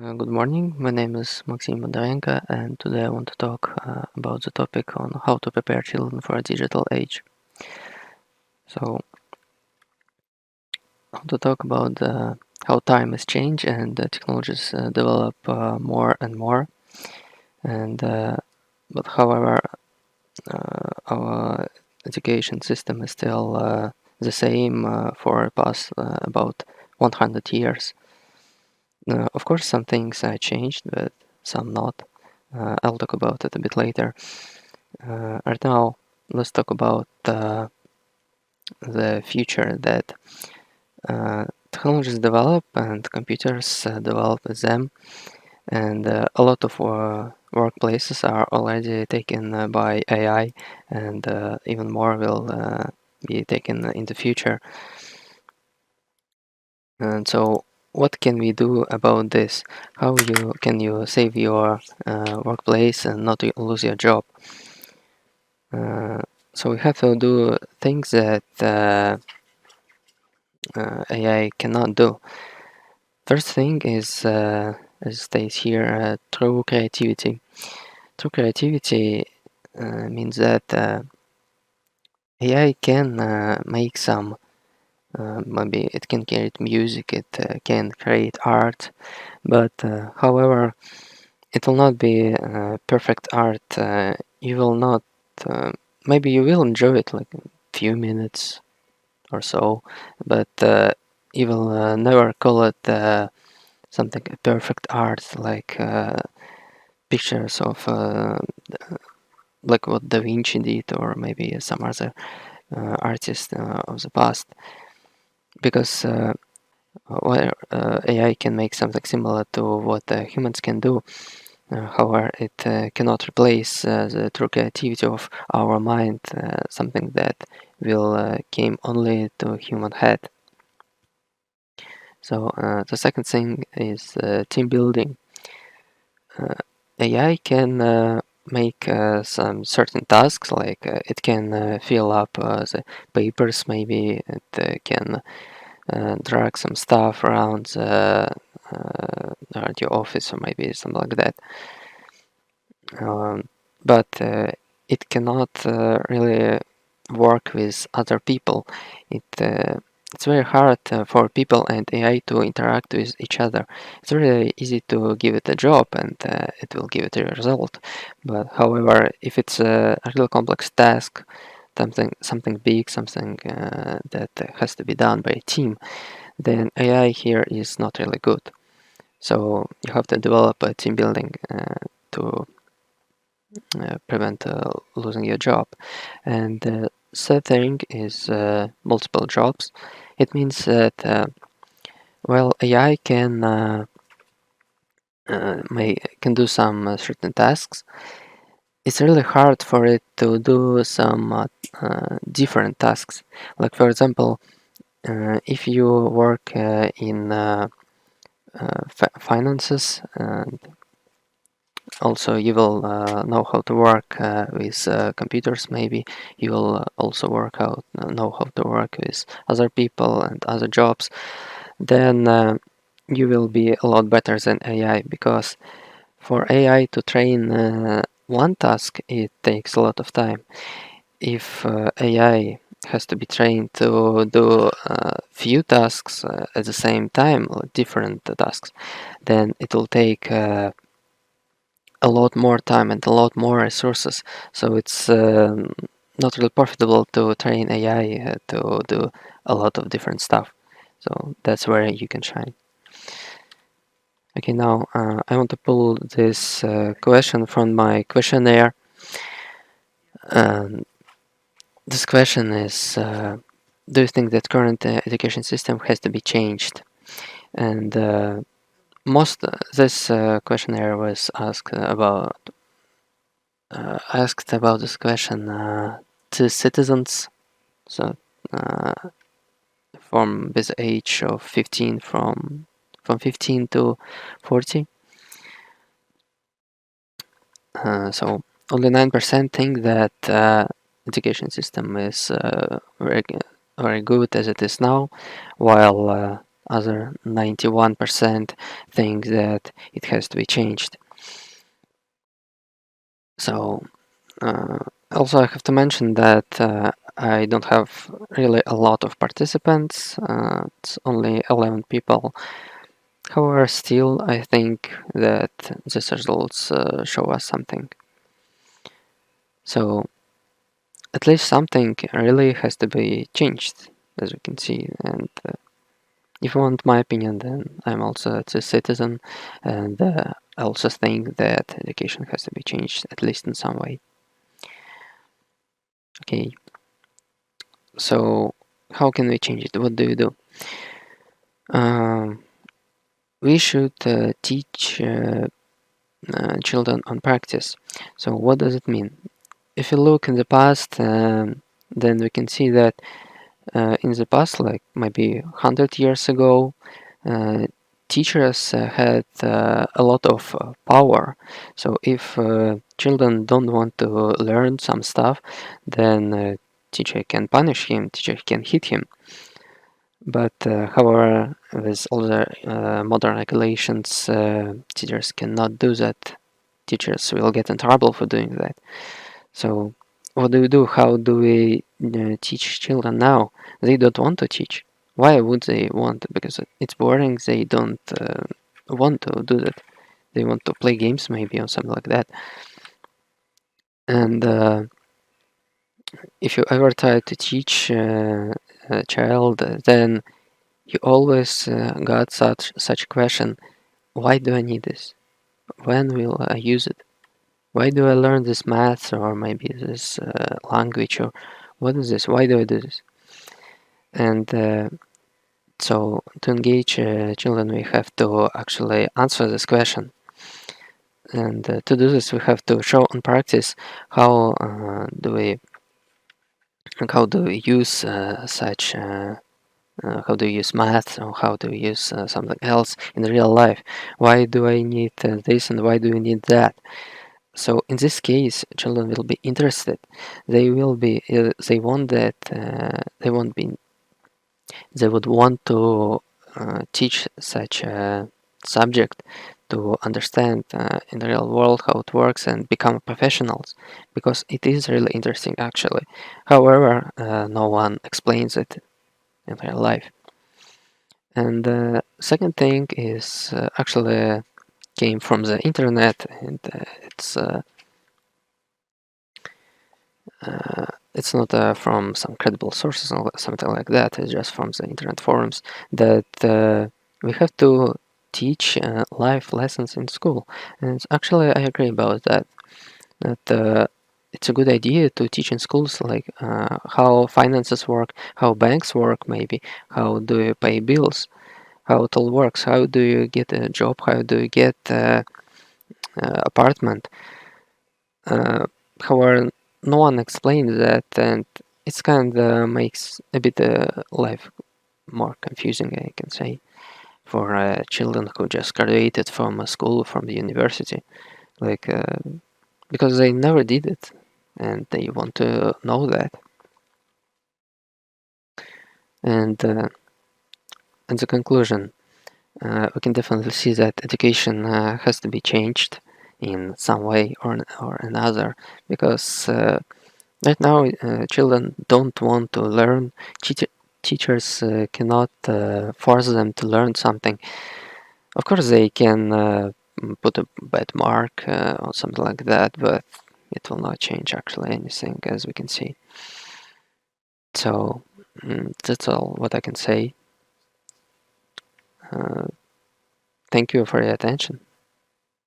Good morning, my name is Maxim Bondarenko, and today I want to talk about the topic on how to prepare children for a digital age. So, I want to talk about how time has changed and technologies develop more and more. And but however, our education system is still the same for the past about 100 years. Of course, some things changed, but some not. I'll talk about it a bit later. Right now, let's talk about the future that technologies develop and computers develop with them, and a lot of workplaces are already taken by AI, and even more will be taken in the future. And so, what can we do about this? How can you save your workplace and not lose your job? So we have to do things that AI cannot do. First thing is, as it states here, true creativity. True creativity means that AI can make some, maybe it can create music, it can create art, but however, it will not be perfect art. You will not, maybe you will enjoy it like a few minutes or so, but you will never call it something perfect art like pictures of like what Da Vinci did, or maybe some other artist of the past, because where AI can make something similar to what humans can do. However, it cannot replace the true creativity of our mind, something that will came only to human head. So the second thing is team building. AI can make some certain tasks, like it can fill up the papers, maybe it can drag some stuff around your office, or maybe something like that. But it cannot really work with other people. It's very hard for people and AI to interact with each other. It's really easy to give it a job and it will give it a result. But however, if it's a real complex task, something big, something that has to be done by a team, then AI here is not really good. So you have to develop a team building to prevent losing your job. And the third thing is multiple jobs. It means that well, AI can do some certain tasks. It's really hard for it to do some different tasks. Like for example, if you work in finances, and also you will know how to work with computers. Maybe you will also know how to work with other people and other jobs. Then you will be a lot better than AI, because for AI to train one task, it takes a lot of time. If AI has to be trained to do few tasks at the same time, or different tasks, then it will take a lot more time and a lot more resources. So it's not really profitable to train AI to do a lot of different stuff. So that's where you can shine. Okay, now I want to pull this question from my questionnaire. Um, this question is, do you think that current education system has to be changed? And most this questionnaire was asked about this question to citizens, so uh, from this age of 15, from 15 to 40. So only 9% think that education system is very good as it is now, while other 91% think that it has to be changed. So also I have to mention that I don't have really a lot of participants. It's only 11 people. However, still I think that these results show us something. So at least something really has to be changed, as you can see. And if you want my opinion, then I'm also a citizen, and I also think that education has to be changed, at least in some way. Okay, so how can we change it? What do you do? Um, we should teach children on practice. So what does it mean? If you look in the past, then we can see that in the past, like maybe 100 years ago, uh, teachers had a lot of power. So if children don't want to learn some stuff, then teacher can punish him, teacher can hit him. But however, with all the modern regulations, teachers cannot do that. Teachers will get in trouble for doing that. So what do we do? How do we teach children now? They don't want to teach. Why would they want? Because it's boring. They don't want to do that. They want to play games maybe or something like that. And if you ever try to teach a child, then you always got such question: why do I need this? When will I use it? Why do I learn this math or maybe this language, or what is this? Why do I do this? And so to engage children, we have to actually answer this question. And to do this, we have to show on practice how do we use such how do you use math, or how do you use something else in real life? Why do I need this and why do you need that? So in this case, children will be interested. They will be. They want that. They won't be. They would want to teach such a subject to understand in the real world how it works and become professionals, because it is really interesting actually. However, no one explains it in real life. And the second thing is actually came from the internet, and it's not from some credible sources or something like that. It's just from the internet forums that we have to teach life lessons in school. And actually, I agree about that. That it's a good idea to teach in schools, like how finances work, how banks work, maybe how do you pay bills, how it all works, how do you get a job, how do you get apartment. However, no one explains that, and it's kind of makes a bit life more confusing, I can say, for children who just graduated from a school, from the university, like because they never did it, and they want to know that. And in the conclusion, we can definitely see that education has to be changed in some way or another, because right now children don't want to learn. Teachers cannot force them to learn something. Of course, they can put a bad mark or something like that, but it will not change actually anything, as we can see. So that's all what I can say. Uh, Thank you for your attention.